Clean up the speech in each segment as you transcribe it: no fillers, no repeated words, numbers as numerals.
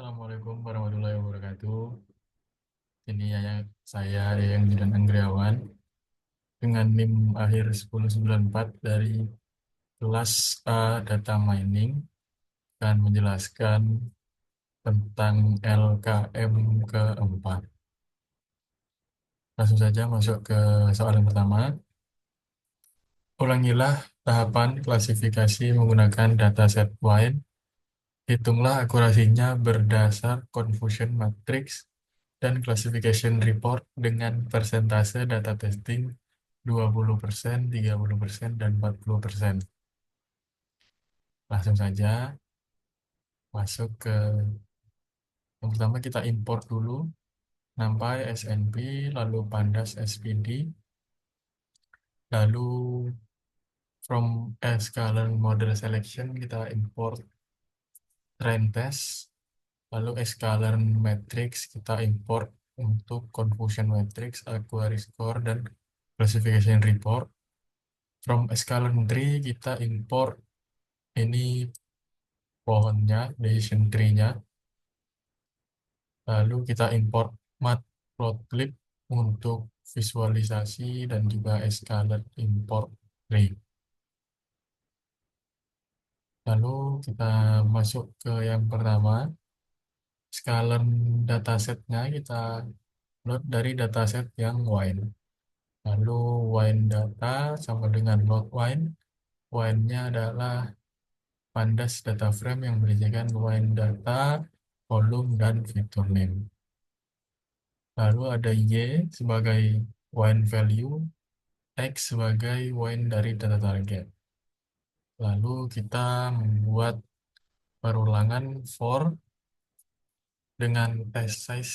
Assalamualaikum warahmatullahi wabarakatuh. Ini saya yang Jidan Anggriawan dengan NIM akhir 1094 dari kelas A Data Mining akan menjelaskan tentang LKM keempat. Langsung saja masuk ke soal yang pertama. Ulangilah tahapan klasifikasi menggunakan dataset wine. Hitunglah akurasinya berdasar confusion matrix dan classification report dengan persentase data testing 20%, 30%, dan 40%. Langsung saja masuk ke yang pertama, kita import dulu NumPy, SNP, lalu Pandas, SPD, lalu from scalar model selection kita import trend test, lalu scalar matrix kita import untuk confusion matrix, query score, dan classification report. From scalar tree kita import ini pohonnya, decision tree-nya. Lalu kita import matplotlib untuk visualisasi dan juga scalar import tree. Lalu kita masuk ke yang pertama, scalar datasetnya kita load dari dataset yang wine. Lalu wine data sama dengan load wine. Wine-nya adalah pandas data frame yang berisikan wine data, volume, dan fitur name. Lalu ada Y sebagai wine value, X sebagai wine dari data target. Lalu kita membuat perulangan for dengan test size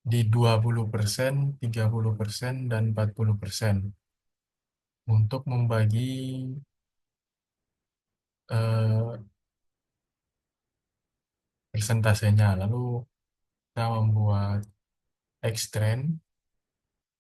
di 20%, 30%, dan 40% untuk membagi eh, persentasenya. Lalu kita membuat X trend,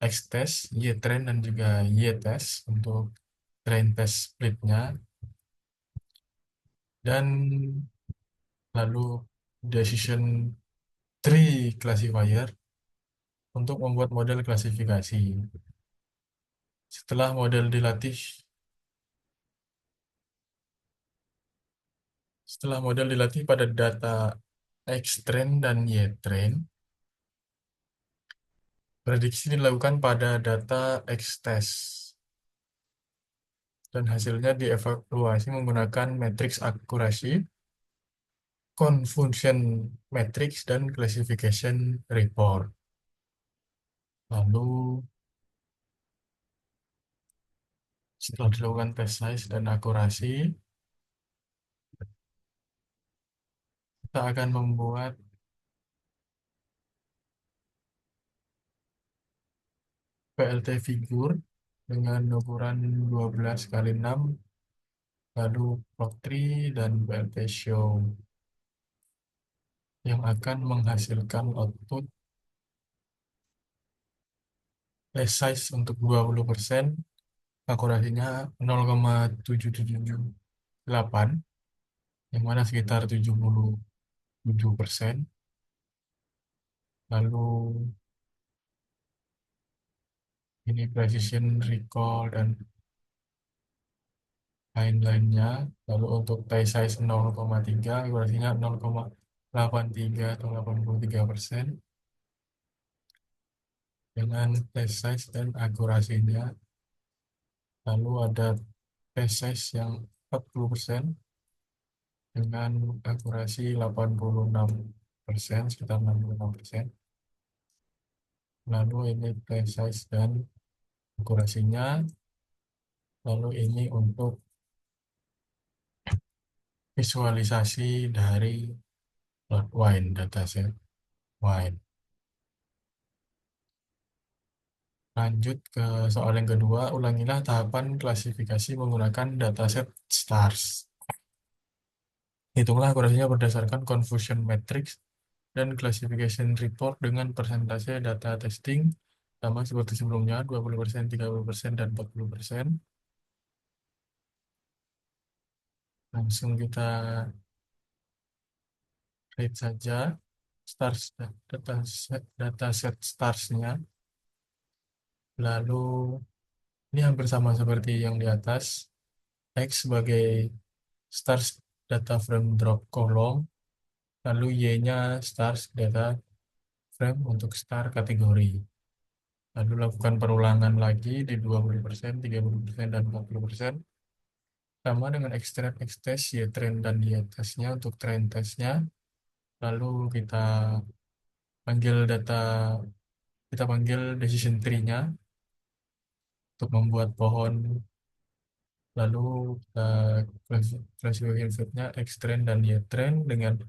X test, Y trend, dan juga Y test untuk trend test splitnya. Dan lalu decision tree classifier untuk membuat model klasifikasi. Setelah model dilatih, pada data X trend dan Y trend, prediksi dilakukan pada data X test dan hasilnya dievaluasi menggunakan matriks akurasi, confusion matrix, dan classification report. Lalu setelah dilakukan test size dan akurasi, kita akan membuat PLT figur dengan ukuran 12 kali 6, lalu plot tree dan PLT show yang akan menghasilkan output size untuk 20%, akurasinya 0,778, yang mana sekitar 77%. Lalu ini precision recall dan lain-lainnya. Lalu untuk tie size 0,3, akurasinya 0,83 atau 83%. Dengan test size dan akurasinya. Lalu ada test size yang 40% dengan akurasi 86%, sekitar 66%. Lalu ini test size dan akurasinya. Lalu ini untuk visualisasi dari plot wine, dataset wine. Lanjut ke soal yang kedua, ulangilah tahapan klasifikasi menggunakan dataset stars. Hitunglah akurasinya berdasarkan confusion matrix dan classification report dengan persentase data testing sama seperti sebelumnya, 20%, 30%, dan 40%. Langsung kita Read saja stars dataset starsnya. Lalu ini hampir sama seperti yang di atas. X sebagai stars data frame drop column, lalu Y-nya stars data frame untuk star kategori. Lalu lakukan perulangan lagi di 20%, 30%, dan 40%. Sama dengan extract, X-test, Y-trend, dan Y-testnya untuk trend testnya. Lalu panggil data, kita panggil decision tree-nya untuk membuat pohon. Lalu kita classification fit-nya X-trend dan Y-trend dengan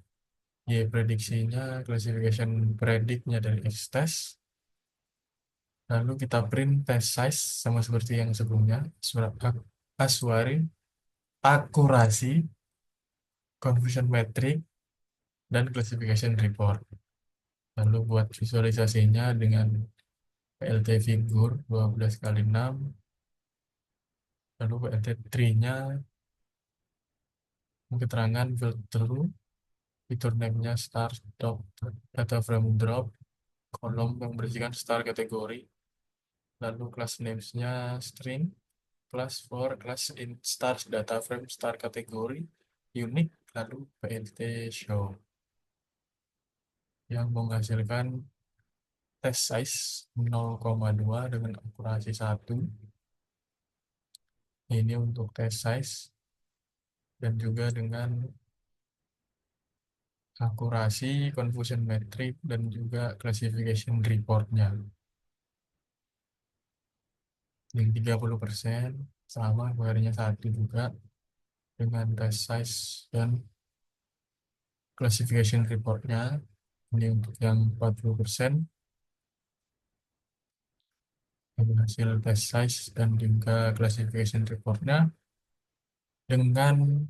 Y prediksinya, classification predict-nya dari X-test. Lalu kita print test size sama seperti yang sebelumnya. Surat Aswari, akurasi, confusion metric, dan classification report. Lalu buat visualisasinya dengan PLT figur 12 kali 6. Lalu PLT tree-nya keterangan filter, fitur name-nya star drop, data frame drop, kolom yang berisikan star kategori. Lalu class names-nya string, class for class in stars data frame star kategori, unique, lalu PLT show yang menghasilkan test size 0,2 dengan akurasi 1. Ini untuk test size dan juga dengan akurasi, confusion metric, dan juga classification report-nya. Yang 30% sama bayarnya 1 juga dengan test size dan classification report-nya. Ini untuk yang 40% hasil test size dan juga classification report-nya dengan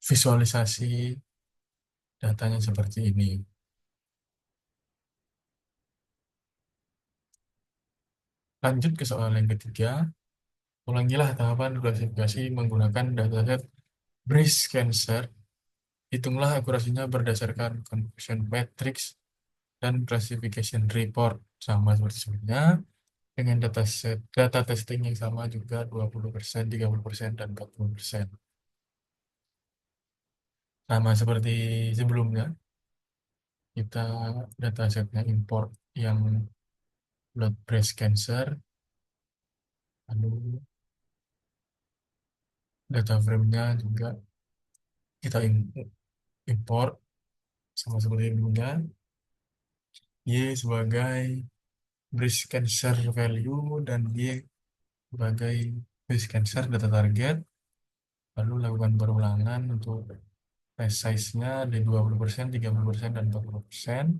visualisasi datanya seperti ini. Lanjut ke soal yang ketiga. Ulangilah tahapan klasifikasi menggunakan dataset breast cancer. Hitunglah akurasinya berdasarkan confusion matrix dan classification report. Sama seperti sebelumnya, dengan data testing yang sama juga 20%, 30%, dan 40%. Sama seperti sebelumnya, kita datasetnya import yang blood breast cancer, lalu data frame-nya juga kita import sama seperti sebelumnya. Y sebagai breast cancer value dan Y sebagai breast cancer data target. Lalu lakukan perulangan untuk test size-nya di 20%, 30%, dan 40%.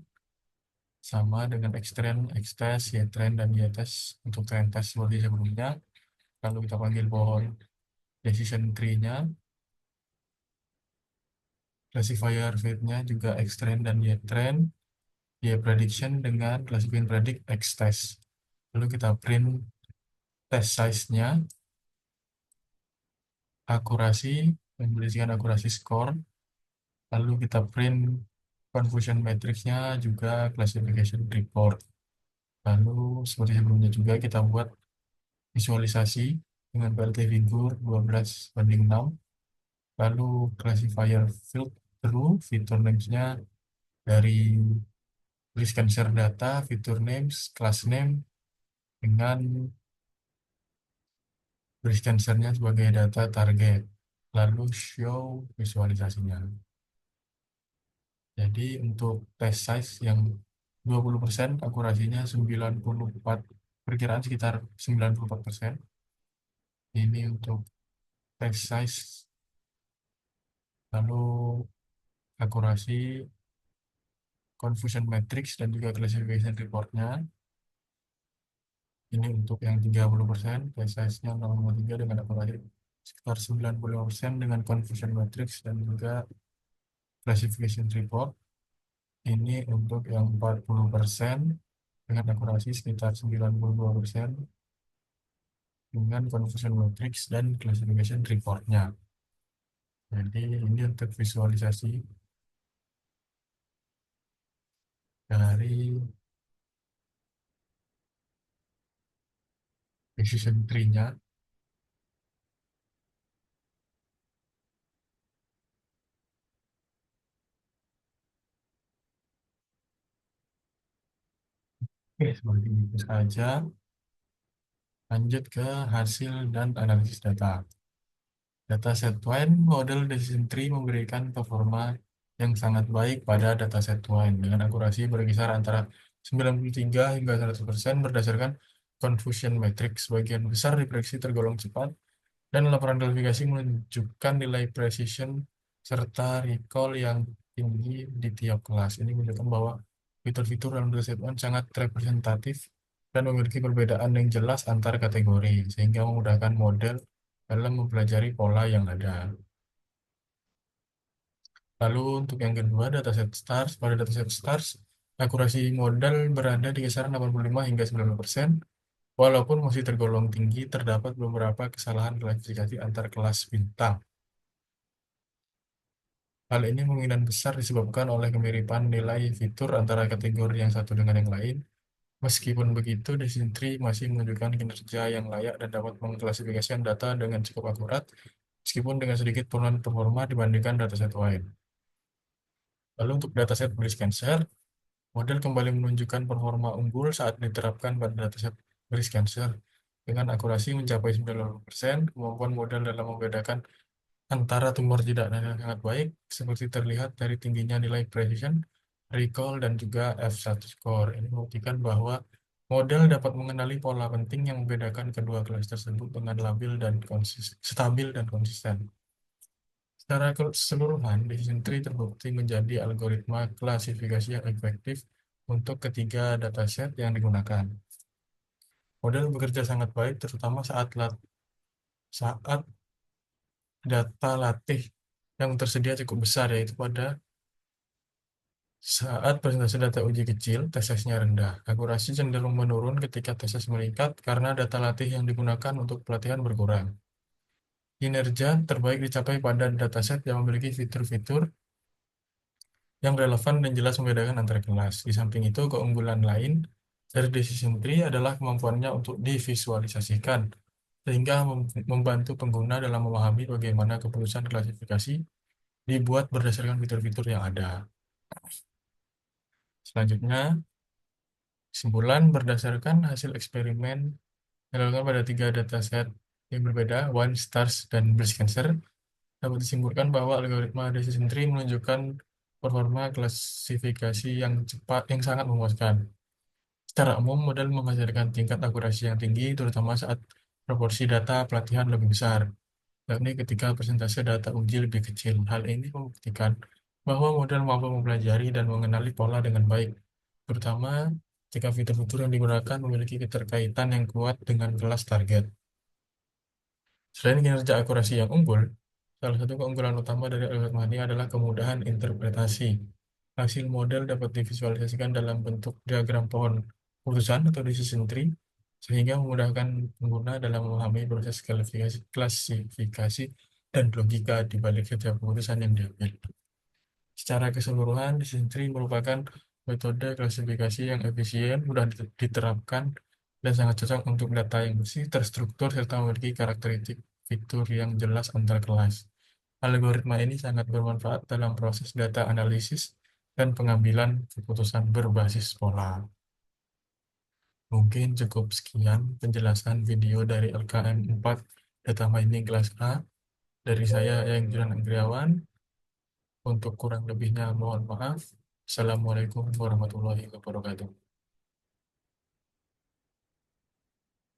Sama dengan X-trend, X-test, Y-trend, dan Y-test untuk trend test seperti sebelumnya. Lalu kita panggil pohon decision tree-nya. Classifier fit-nya juga X-trend dan Y-trend. Y-prediction dengan classification predict X-test. Lalu kita print test size-nya, akurasi, memberisikan akurasi score. Lalu kita print confusion matrix-nya juga classification report. Lalu seperti sebelumnya juga kita buat visualisasi dengan PLT figur 12:6. Lalu classifier field true, fitur names-nya dari list cancer data, fitur names, class name, dengan list cancer-nya sebagai data target. Lalu show visualisasinya. Jadi untuk test size yang 20%, akurasinya 94, perkiraan sekitar 94%. Ini untuk test size, lalu akurasi, confusion matrix, dan juga classification report-nya. Ini untuk yang 30%, test size-nya 0,3 dengan akurasi sekitar 95% dengan confusion matrix dan juga classification report. Ini untuk yang 40% dengan akurasi sekitar 92% dengan confusion matrix dan classification report-nya. Jadi ini untuk visualisasi dari decision tree-nya. Oke, seperti itu saja. Lanjut ke hasil dan analisis data. Dataset Wine model decision tree memberikan performa yang sangat baik pada dataset Wine dengan akurasi berkisar antara 93 hingga 100% berdasarkan confusion matrix. Sebagian besar diprediksi tergolong cepat dan laporan kualifikasi menunjukkan nilai precision serta recall yang tinggi di tiap kelas. Ini menunjukkan bahwa fitur-fitur dalam dataset Wine sangat representatif dan memiliki perbedaan yang jelas antar kategori, sehingga memudahkan model dalam mempelajari pola yang ada. Lalu untuk yang kedua, dataset stars. Pada dataset stars, akurasi modal berada di kisaran 85 hingga 90%. Walaupun masih tergolong tinggi, terdapat beberapa kesalahan klasifikasi antar kelas bintang. Hal ini kemungkinan besar disebabkan oleh kemiripan nilai fitur antara kategori yang satu dengan yang lain. Meskipun begitu, Decision Tree masih menunjukkan kinerja yang layak dan dapat mengklasifikasikan data dengan cukup akurat, meskipun dengan sedikit penurunan performa dibandingkan dataset lain. Lalu untuk dataset breast cancer, model kembali menunjukkan performa unggul saat diterapkan pada dataset breast cancer. Dengan akurasi mencapai 90%, kemampuan model dalam membedakan antara tumor tidak dan yang sangat baik, seperti terlihat dari tingginya nilai precision, recall, dan juga F1 score. Ini membuktikan bahwa model dapat mengenali pola penting yang membedakan kedua kelas tersebut dengan stabil dan konsisten. Secara keseluruhan, Decision Tree terbukti menjadi algoritma klasifikasi yang efektif untuk ketiga dataset yang digunakan. Model bekerja sangat baik, terutama saat data latih yang tersedia cukup besar, yaitu pada saat persentase data uji kecil, TSS-nya rendah. Akurasi cenderung menurun ketika TSS meningkat karena data latih yang digunakan untuk pelatihan berkurang. Kinerja terbaik dicapai pada dataset yang memiliki fitur-fitur yang relevan dan jelas membedakan antara kelas. Di samping itu, keunggulan lain dari decision tree adalah kemampuannya untuk divisualisasikan, sehingga membantu pengguna dalam memahami bagaimana keputusan klasifikasi dibuat berdasarkan fitur-fitur yang ada. Selanjutnya, kesimpulan berdasarkan hasil eksperimen yang dilakukan pada tiga dataset yang berbeda, One, Stars, dan Breast Cancer, dapat disimpulkan bahwa algoritma decision tree menunjukkan performa klasifikasi yang cepat yang sangat memuaskan. Secara umum, model menghasilkan tingkat akurasi yang tinggi, terutama saat proporsi data pelatihan lebih besar, yakni ketika persentase data uji lebih kecil. Hal ini membuktikan bahwa model mampu mempelajari dan mengenali pola dengan baik, terutama jika fitur-fitur yang digunakan memiliki keterkaitan yang kuat dengan kelas target. Selain kinerja akurasi yang unggul, salah satu keunggulan utama dari algoritma ini adalah kemudahan interpretasi. Hasil model dapat divisualisasikan dalam bentuk diagram pohon urusan atau decision tree, sehingga memudahkan pengguna dalam memahami proses klasifikasi dan logika di balik setiap keputusan yang diambil. Secara keseluruhan, decision tree merupakan metode klasifikasi yang efisien, mudah diterapkan, dan sangat cocok untuk data yang bersih, terstruktur, serta memiliki karakteristik fitur yang jelas antar kelas. Algoritma ini sangat bermanfaat dalam proses data analisis dan pengambilan keputusan berbasis pola. Mungkin cukup sekian penjelasan video dari LKM 4 Data Mining kelas A dari saya yang Juran Anggriawan. Untuk kurang lebihnya mohon maaf. Assalamualaikum warahmatullahi wabarakatuh.